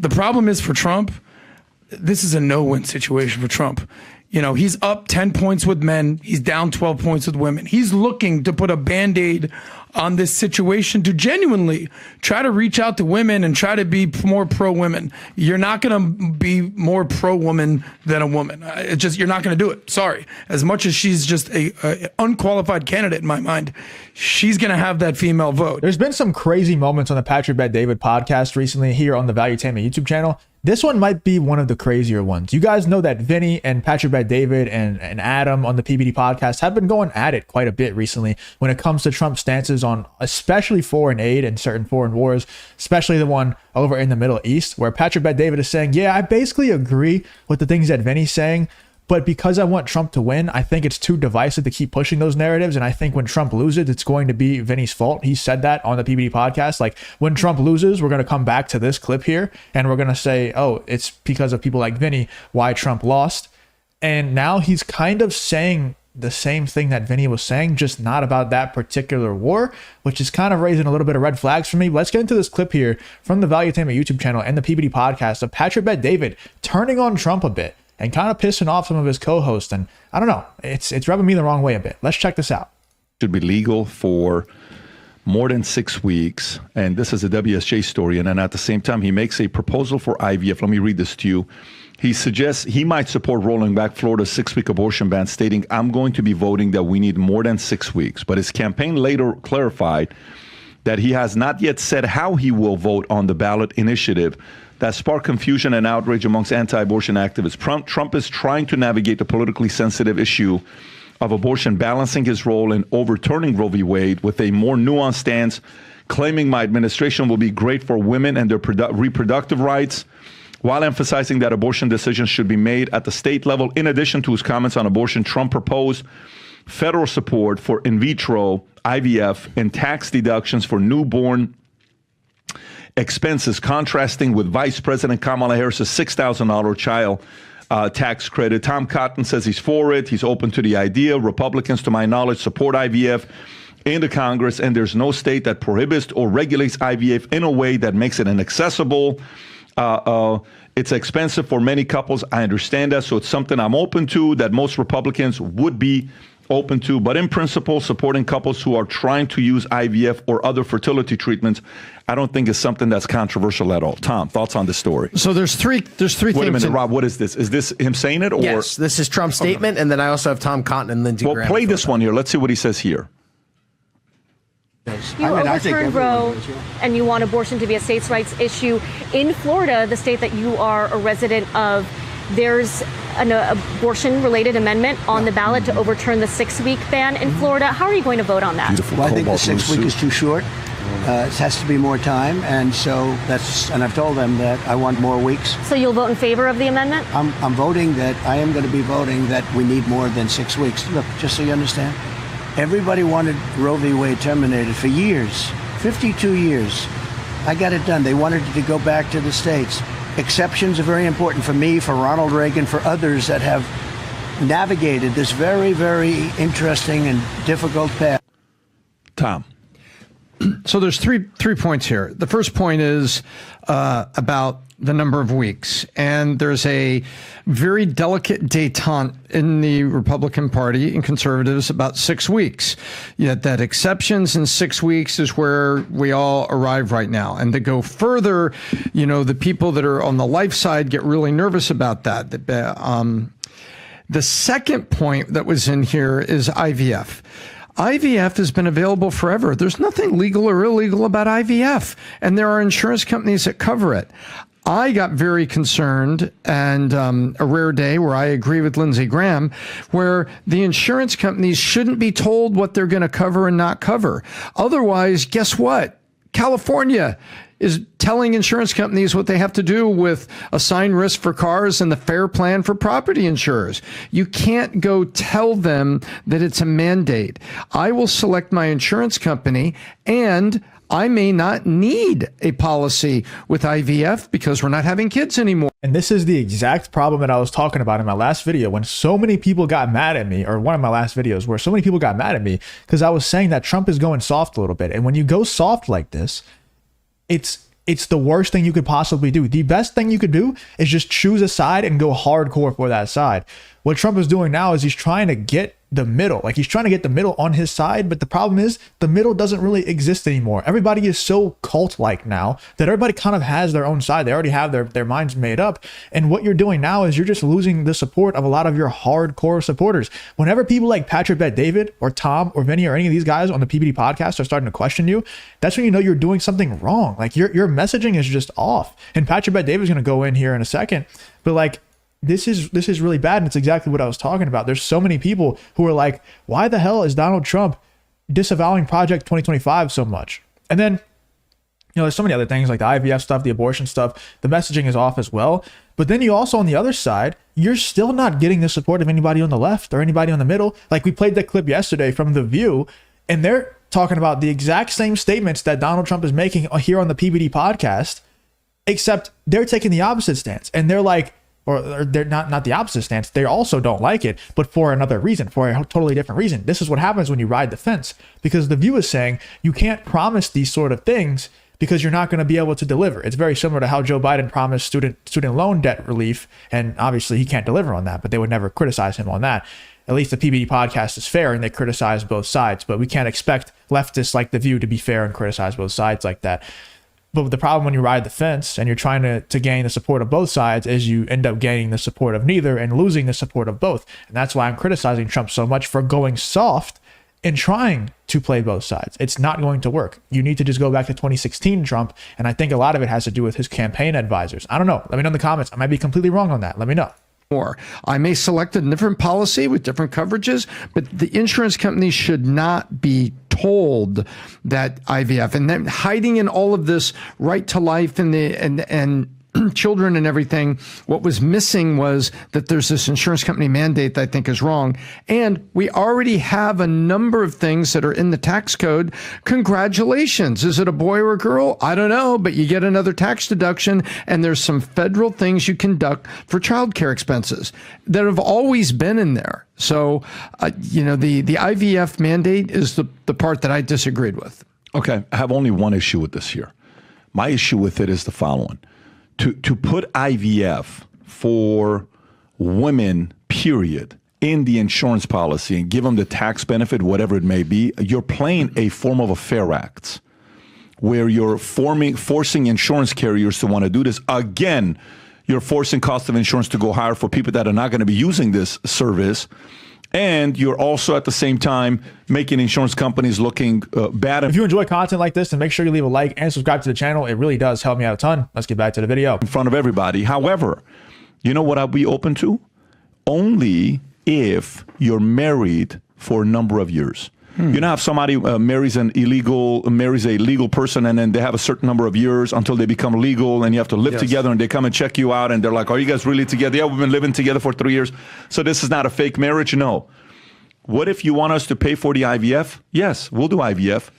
The problem is for Trump, this is a no-win situation for Trump. You know, he's up 10 points with men. He's down 12 points with women. He's looking to put a Band-Aid on this situation to genuinely try to reach out to women and try to be more pro-women. You're not going to be more pro-woman than a woman. You're not going to do it. Sorry. As much as she's just a unqualified candidate in my mind, she's going to have that female vote. There's been some crazy moments on the Patrick Bet-David podcast recently here on the Valuetainment YouTube channel. This one might be one of the crazier ones. You guys know that Vinny and Patrick Bet-David and Adam on the PBD podcast have been going at it quite a bit recently when it comes to Trump's stances on especially foreign aid and certain foreign wars, especially the one over in the Middle East, where Patrick Bet-David is saying, yeah, I basically agree with the things that Vinny's saying, but because I want Trump to win, I think it's too divisive to keep pushing those narratives. And I think when Trump loses, it's going to be Vinny's fault. He said that on the PBD podcast. Like, when Trump loses, we're going to come back to this clip here and we're going to say, oh, it's because of people like Vinny why Trump lost. And now he's kind of saying the same thing that Vinny was saying, just not about that particular war, which is kind of raising a little bit of red flags for me. Let's get into this clip here from the Valuetainment YouTube channel and the PBD podcast of Patrick Bet-David turning on Trump a bit and kind of pissing off some of his co-hosts. And I don't know, it's rubbing me the wrong way a bit. Let's check this out. Should be legal for more than 6 weeks. And this is a WSJ story. And then at the same time, he makes a proposal for IVF. Let me read this to you. He suggests he might support rolling back Florida's 6-week abortion ban, stating, I'm going to be voting that we need more than 6 weeks. But his campaign later clarified that he has not yet said how he will vote on the ballot initiative that sparked confusion and outrage amongst anti-abortion activists. Trump is trying to navigate the politically sensitive issue of abortion, balancing his role in overturning Roe v. Wade with a more nuanced stance, claiming my administration will be great for women and their reproductive rights, while emphasizing that abortion decisions should be made at the state level. In addition to his comments on abortion, Trump proposed federal support for in vitro IVF and tax deductions for newborn expenses, contrasting with Vice President Kamala Harris's $6,000 child tax credit. Tom Cotton says he's for it. He's open to the idea. Republicans, to my knowledge, support IVF in the Congress, and there's no state that prohibits or regulates IVF in a way that makes it inaccessible. It's expensive for many couples. I understand that, so it's something I'm open to, that most Republicans would be open to, but in principle, supporting couples who are trying to use IVF or other fertility treatments, I don't think is something that's controversial at all. Tom, thoughts on this story? So there's three things. Wait a minute, Rob, what is this? Is this him saying it? Or? Yes, this is Trump's statement, and then I also have Tom Cotton and Lindsey Graham. Well, play this one here. Let's see what he says here. You overturned Roe, and you want abortion to be a states' rights issue. In Florida, the state that you are a resident of, there's an abortion-related amendment on the ballot to overturn the 6-week ban in Florida. How are you going to vote on that? Well, I think the 6 week is too short. It has to be more time, and so and I've told them that I want more weeks. So you'll vote in favor of the amendment? I am going to be voting that we need more than 6 weeks. Look, just so you understand, everybody wanted Roe v. Wade terminated for years, 52 years. I got it done. They wanted it to go back to the states. Exceptions are very important for me, for Ronald Reagan, for others that have navigated this very, very interesting and difficult path. Tom. So there's three points here. The first point is about the number of weeks. And there's a very delicate detente in the Republican Party and conservatives about 6 weeks. Yet that exceptions in 6 weeks is where we all arrive right now. And to go further, the people that are on the life side get really nervous about that. The second point that was in here is IVF. IVF has been available forever. There's nothing legal or illegal about IVF, and there are insurance companies that cover it. I got very concerned, and a rare day where I agree with Lindsey Graham, where the insurance companies shouldn't be told what they're going to cover and not cover. Otherwise, guess what? California is telling insurance companies what they have to do with assigned risk for cars and the FAIR plan for property insurers. You can't go tell them that it's a mandate. I will select my insurance company, and I may not need a policy with IVF because we're not having kids anymore. And this is the exact problem that I was talking about in my last video, when so many people got mad at me, or one of my last videos where so many people got mad at me because I was saying that Trump is going soft a little bit. And when you go soft like this, it's it's the worst thing you could possibly do. The best thing you could do is just choose a side and go hardcore for that side. What Trump is doing now is he's trying to get the middle. Like, he's trying to get the middle on his side, but the problem is the middle doesn't really exist anymore. Everybody is so cult-like now that everybody kind of has their own side. They already have their minds made up. And what you're doing now is you're just losing the support of a lot of your hardcore supporters. Whenever people like Patrick Bet David or Tom or Vinny or any of these guys on the PBD podcast are starting to question you, that's when you know you're doing something wrong. Like, your messaging is just off. And Patrick Bet David's going to go in here in a second, but like, this is really bad, and it's exactly what I was talking about. There's so many people who are like, why the hell is Donald Trump disavowing Project 2025 so much? And then, there's so many other things like the IVF stuff, the abortion stuff. The messaging is off as well. But then you also, on the other side, you're still not getting the support of anybody on the left or anybody on the middle. Like, we played that clip yesterday from The View, and they're talking about the exact same statements that Donald Trump is making here on the PBD podcast, except they're taking the opposite stance. And they're like, or they're not the opposite stance. They also don't like it, but for another reason, for a totally different reason. This is what happens when you ride the fence, because The View is saying you can't promise these sort of things because you're not going to be able to deliver. It's very similar to how Joe Biden promised student loan debt relief, and obviously he can't deliver on that, but they would never criticize him on that. At least the PBD podcast is fair and they criticize both sides, but we can't expect leftists like The View to be fair and criticize both sides like that. But the problem when you ride the fence and you're trying to gain the support of both sides is you end up gaining the support of neither and losing the support of both. And that's why I'm criticizing Trump so much for going soft and trying to play both sides. It's not going to work. You need to just go back to 2016 Trump. And I think a lot of it has to do with his campaign advisors. I don't know. Let me know in the comments. I might be completely wrong on that. Let me know. Or I may select a different policy with different coverages, but the insurance company should not be told that IVF, and then hiding in all of this right to life and children and everything. What was missing was that there's this insurance company mandate that I think is wrong. And we already have a number of things that are in the tax code. Congratulations. Is it a boy or a girl? I don't know, but you get another tax deduction, and there's some federal things you can deduct for childcare expenses that have always been in there. So, the IVF mandate is the part that I disagreed with. Okay, I have only one issue with this here. My issue with it is the following. To put IVF for women, period, in the insurance policy and give them the tax benefit, whatever it may be, you're playing a form of a fair act where you're forcing insurance carriers to want to do this. Again, you're forcing cost of insurance to go higher for people that are not going to be using this service. And you're also at the same time making insurance companies looking bad. If you enjoy content like this, then make sure you leave a like and subscribe to the channel. It really does help me out a ton. Let's get back to the video. In front of everybody. However, you know what I'll be open to? Only if you're married for a number of years. You know, if somebody marries a legal person, and then they have a certain number of years until they become legal, and you have to live together, and they come and check you out, and they're like, are you guys really together? Yeah, we've been living together for 3 years. So this is not a fake marriage? No. What if you want us to pay for the IVF? Yes, we'll do IVF.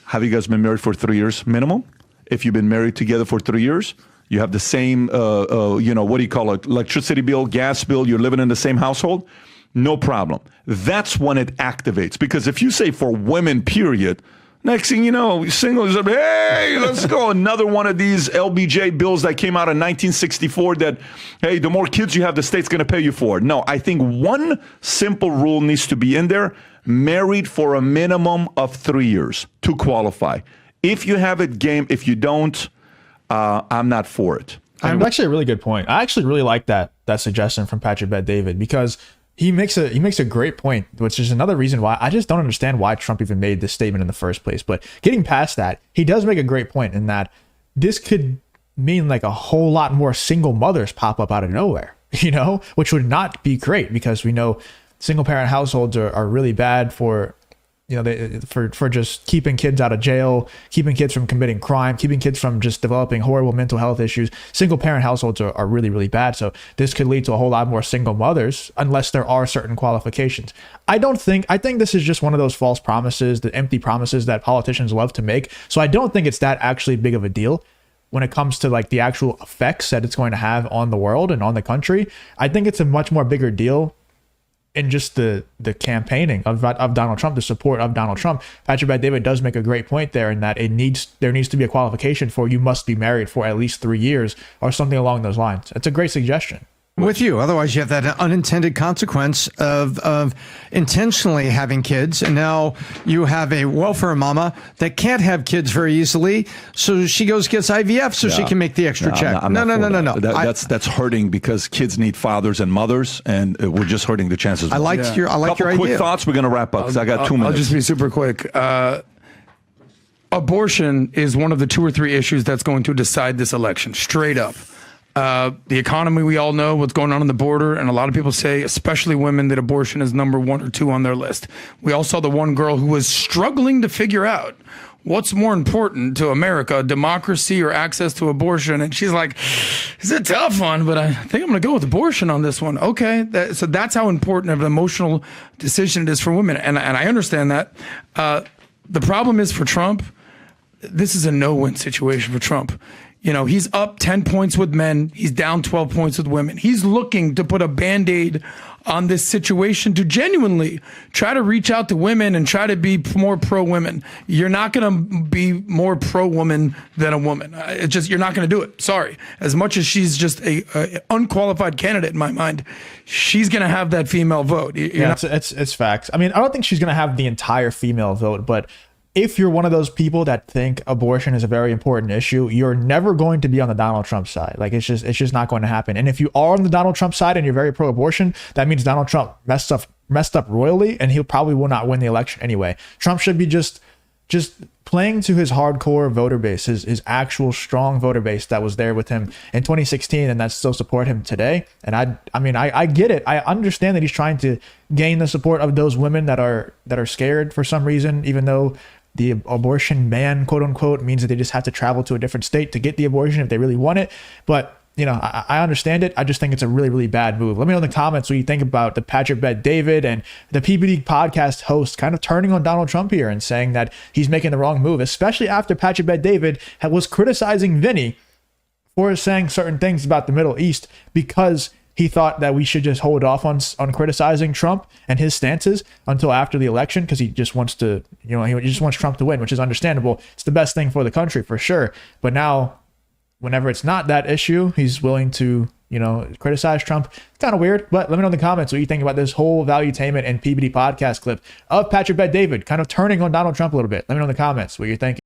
Have you guys been married for 3 years minimum? If you've been married together for 3 years, you have the same, what do you call it? Electricity bill, gas bill, you're living in the same household? No problem. That's when it activates. Because if you say for women, period, next thing you know, singles are, hey, let's go. Another one of these LBJ bills that came out in 1964 that, hey, the more kids you have, the state's going to pay you for. No, I think one simple rule needs to be in there. Married for a minimum of 3 years to qualify. If you have it, game. If you don't, I'm not for it. Actually a really good point. I actually really like that suggestion from Patrick Bet David, because he makes a great point, which is another reason why I just don't understand why Trump even made this statement in the first place. But getting past that, he does make a great point in that this could mean like a whole lot more single mothers pop up out of nowhere, which would not be great, because we know single parent households are really bad for, for just keeping kids out of jail, keeping kids from committing crime, keeping kids from just developing horrible mental health issues. Single parent households are really, really bad. So this could lead to a whole lot more single mothers unless there are certain qualifications. I think this is just one of those false promises, the empty promises that politicians love to make. So I don't think it's that actually big of a deal when it comes to like the actual effects that it's going to have on the world and on the country. I think it's a much more bigger deal in just the campaigning of Donald Trump, the support of Donald Trump, Patrick Bet-David does make a great point there in that there needs to be a qualification for you must be married for at least 3 years or something along those lines. It's a great suggestion. With you. Otherwise, you have that unintended consequence of intentionally having kids. And now you have a welfare mama that can't have kids very easily. So she gets IVF so she can make the extra check. No. That's hurting because kids need fathers and mothers, and we're just hurting the chances. I like your idea. Quick thoughts. We're going to wrap up because I got 2 minutes. I'll just be super quick. Abortion is one of the 2 or 3 issues that's going to decide this election, straight up. The economy, we all know what's going on the border, and a lot of people say, especially women, that abortion is number 1 or 2 on their list. We all saw the one girl who was struggling to figure out what's more important to America, democracy or access to abortion, and she's like, it's a tough one, but I think I'm going to go with abortion on this one. Okay, so that's how important of an emotional decision it is for women, and I understand that. The problem is for Trump, this is a no-win situation for Trump. You know, he's up 10 points with men. He's down 12 points with women. He's looking to put a Band-Aid on this situation to genuinely try to reach out to women and try to be more pro-women. You're not going to be more pro-woman than a woman. It's just, you're not going to do it. Sorry. As much as she's just a unqualified candidate in my mind, she's going to have that female vote. It's facts. I mean, I don't think she's going to have the entire female vote, but if you're one of those people that think abortion is a very important issue, you're never going to be on the Donald Trump side. Like it's just not going to happen. And if you are on the Donald Trump side and you're very pro-abortion, that means Donald Trump messed up royally, and he probably will not win the election anyway. Trump should be just playing to his hardcore voter base, his actual strong voter base that was there with him in 2016 and that still support him today. And I get it. I understand that he's trying to gain the support of those women that are scared for some reason, even though the abortion ban, quote unquote, means that they just have to travel to a different state to get the abortion if they really want it. But, you know, I understand it. I just think it's a really, really bad move. Let me know in the comments what you think about the Patrick Bet-David and the PBD podcast host kind of turning on Donald Trump here and saying that he's making the wrong move, especially after Patrick Bet-David was criticizing Vinny for saying certain things about the Middle East because he thought that we should just hold off on criticizing Trump and his stances until after the election because he just wants to, you know, he just wants Trump to win, which is understandable. It's the best thing for the country for sure. But now, whenever it's not that issue, he's willing to, you know, criticize Trump. It's kind of weird, but let me know in the comments what you think about this whole Valuetainment and PBD podcast clip of Patrick Bet-David kind of turning on Donald Trump a little bit. Let me know in the comments what you're thinking.